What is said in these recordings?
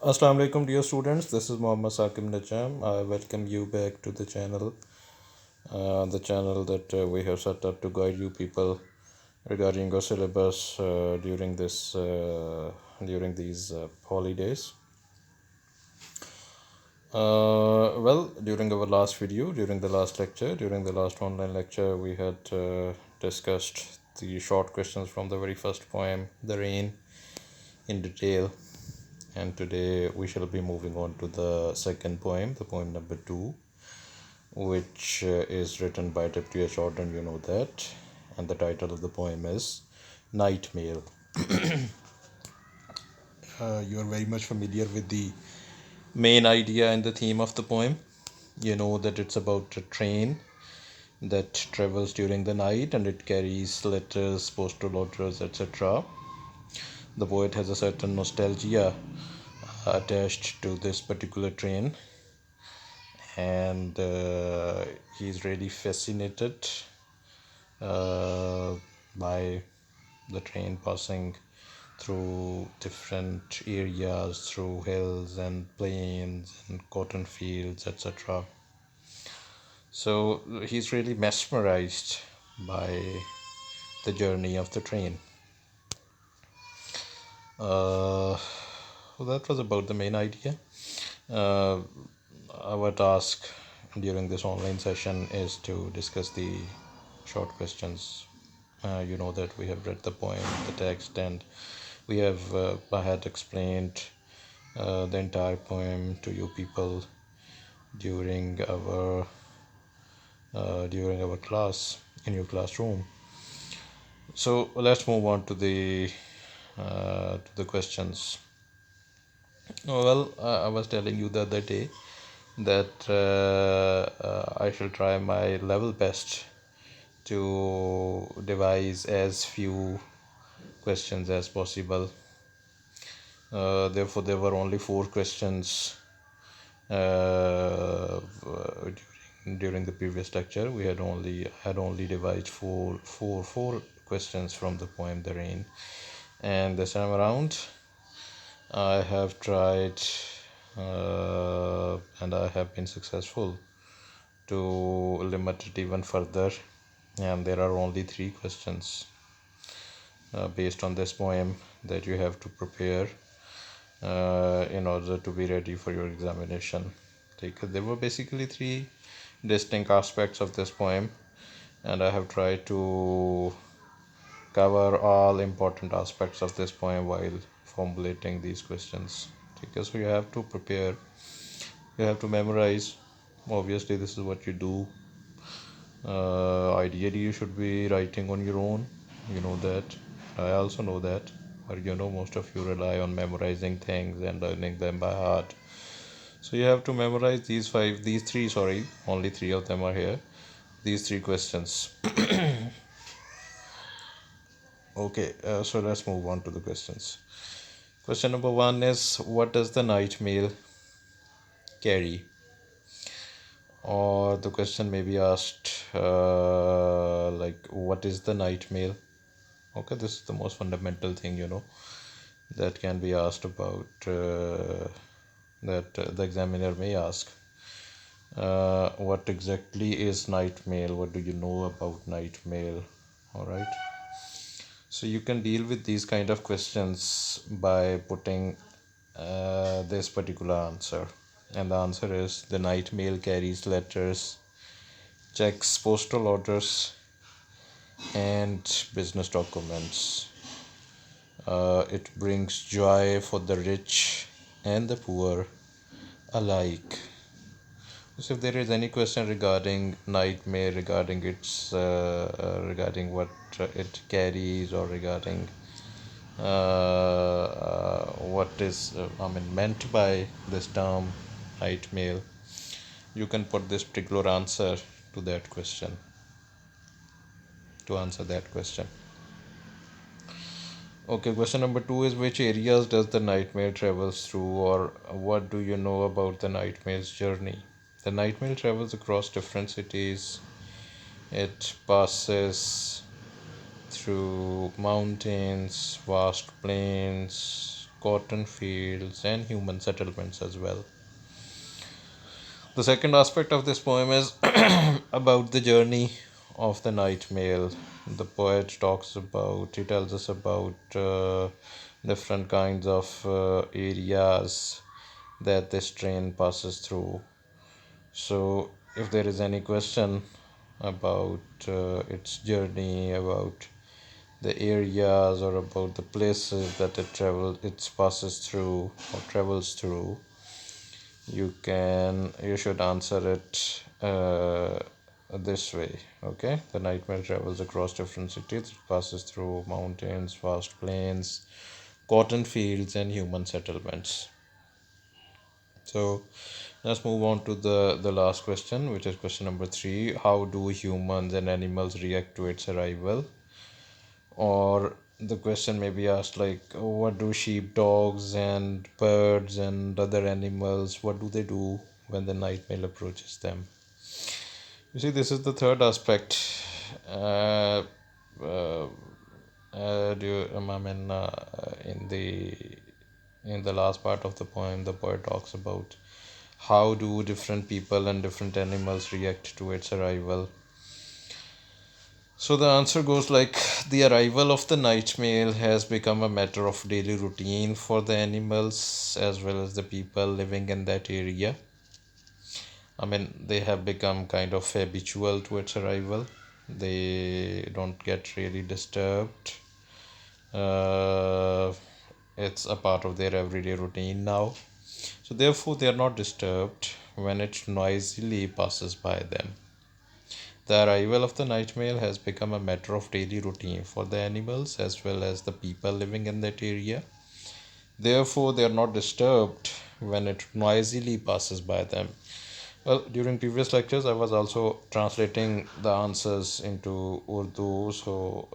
Assalamu alaikum dear students, this is Mohammad Sakim Najam. I welcome you back to the channel that we have set up to guide you people regarding your syllabus during these holidays. During our last video, during the last lecture, during the last online lecture, we had discussed the short questions from the very first poem, The Rain, in detail. And today we shall be moving on to the second poem, the poem number 2, which is written by W.H. Auden, you know that. And the title of the poem is Night Mail. You are very much familiar with the main idea and the theme of the poem. You know that it's about a train that travels during the night and it carries letters, postal orders, etc. The poet has a certain nostalgia attached to this particular train, and he's really fascinated uh, by the train passing through different areas, through hills and plains and cotton fields, etc. So he's really mesmerized by the journey of the train. So that was about the main idea. Uh, our task during this online session is to discuss the short questions. You know that we have read the poem, the text, and I had explained the entire poem to you people during our class in your classroom. So let's move on to the questions. I was telling you the other day that I shall try my level best to devise as few questions as possible. Therefore, there were only four questions during the previous lecture. We had only devised four questions from the poem The Rain, and this time around I have tried and I have been successful to limit it even further, and there are only three questions based on this poem that you have to prepare in order to be ready for your examination. There were basically three distinct aspects of this poem, and I have tried to cover all important aspects of this poem while formulating these questions. So you have to prepare, you have to memorize. Obviously, this is what you do. Ideally, you should be writing on your own. You know that. I also know that. But most of you rely on memorizing things and learning them by heart. So you have to memorize only three of them are here. These three questions. Okay, so let's move on to the questions. Question number 1 is, what does the night mail carry? Or the question may be asked like, what is the night mail? Okay, this is the most fundamental thing, that can be asked about, that the examiner may ask. What exactly is night mail? What do you know about night mail? All right. So you can deal with these kind of questions by putting this particular answer. And the answer is, the night mail carries letters, checks, postal orders, and business documents. It brings joy for the rich and the poor alike. So if there is any question regarding nightmare, regarding what it carries, or regarding what is meant by this term nightmare, you can put this particular answer to that question, to answer that question. Okay, question number 2 is, which areas does the nightmare travels through, or what do you know about the nightmare's journey? The nightmare travels across different cities. It passes through mountains, vast plains, cotton fields, and human settlements as well. The second aspect of this poem is about the journey of the night mail. The poet he tells us about different kinds of areas that this train passes through. So, if there is any question about its journey, about the areas or about the places that it passes through or travels through, you should answer it this way. Okay, the nightmare travels across different cities. It passes through mountains, vast plains, cotton fields, and human settlements. So let's move on to the last question, which is question number 3. How do humans and animals react to its arrival? Or the question may be asked like, what do sheep, dogs, and birds and other animals, what do they do when the night mail approaches them? You see, this is the third aspect. Uh, uh, I mean, in the last part of the poem, the poet talks about how do different people and different animals react to its arrival. So the answer goes like, the arrival of the night mail has become a matter of daily routine for the animals as well as the people living in that area. I mean, they have become kind of habitual to its arrival. They don't get really disturbed. Uh, it's a part of their everyday routine now. So therefore, they are not disturbed when it noisily passes by them. The arrival of the night mail has become a matter of daily routine for the animals as well as the people living in that area. Therefore, they are not disturbed when it noisily passes by them. Well, during previous lectures, I was also translating the answers into Urdu, so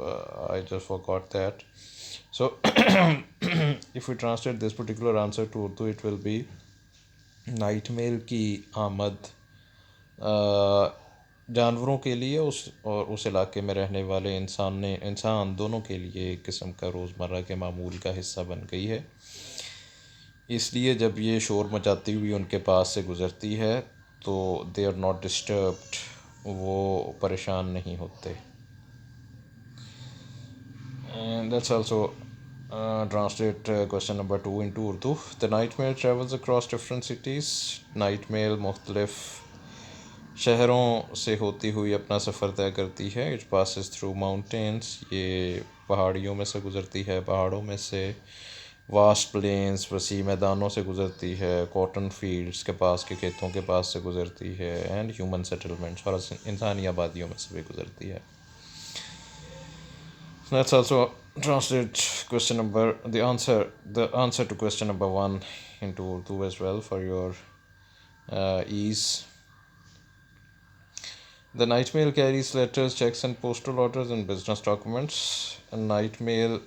I just forgot that. So, if we translate this particular answer to Urdu, it will be night mail की आमद जानवरों के लिए उस इलाके में रहने वाले इंसान दोनों के लिए एक किस्म का रोज़मर्रा के मामूल का हिस्सा बन गई है। इसलिए जब ये शोर मचाती हुई उनके पास से गुज़रती है तो दे आर नॉट डिस्टर्ब्ड, वो परेशान नहीं होते। And let's also translate question number 2 into Urdu. The night mail travels across different cities. Night mail मुख्तलिफ शहरों से होती हुई अपना सफ़र तय करती है। इट पासिस थ्रू माउंटेन्स, ये पहाड़ियों में से गुज़रती है, पहाड़ों में से। वास्ट प्लेन्स, वसी मैदानों से गुज़रती है। कॉटन फील्ड्स के पास के खेतों के पास से गुज़रती है। एंड ह्यूमन सेटलमेंट्स, और इंसानी आबादियों में से भी गुज़रती है। Let's also translate the answer to question number 1 into Urdu as well for your ease. The night mail carries letters, checks, and postal orders and business documents. Night mail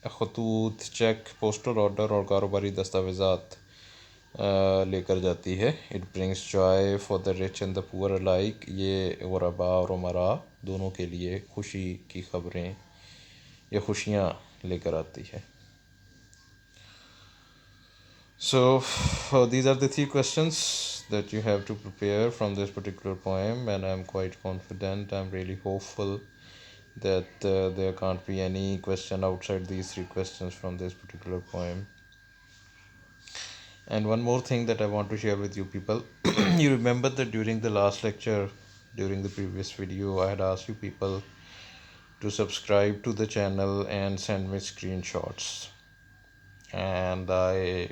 खतूत, cheque, postal order और कारोबारी दस्तावेज़ात लेकर जाती है। It brings joy for the rich and the poor alike, ये गुरबा और उमरा दोनों के लिए खुशी की खबरें या खुशियाँ लेकर आती है। So these are the 3 questions that you have to prepare from this particular poem, and I'm quite confident, I'm really hopeful that there can't be any question outside these 3 questions from this particular poem. And one more thing that I want to share with you people. You remember that during the last lecture, during the previous video, I had asked you people to subscribe to the channel and send me screenshots. And I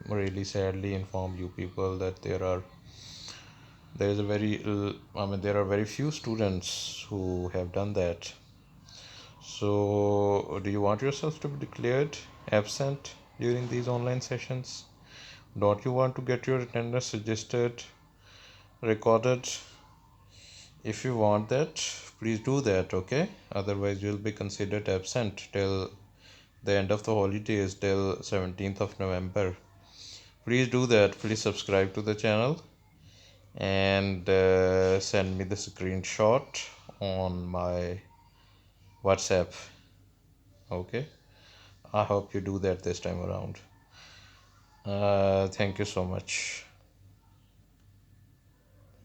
really sadly inform you people that there are very few students who have done that. So do you want yourself to be declared absent during these online sessions? Don't you want to get your attendance registered, recorded? If you want that, please do that, okay? Otherwise you'll be considered absent till the end of the holidays, till 17th of November. Please do that. Please subscribe to the channel and send me the screenshot on my WhatsApp. Okay, I hope you do that this time around. Thank you so much.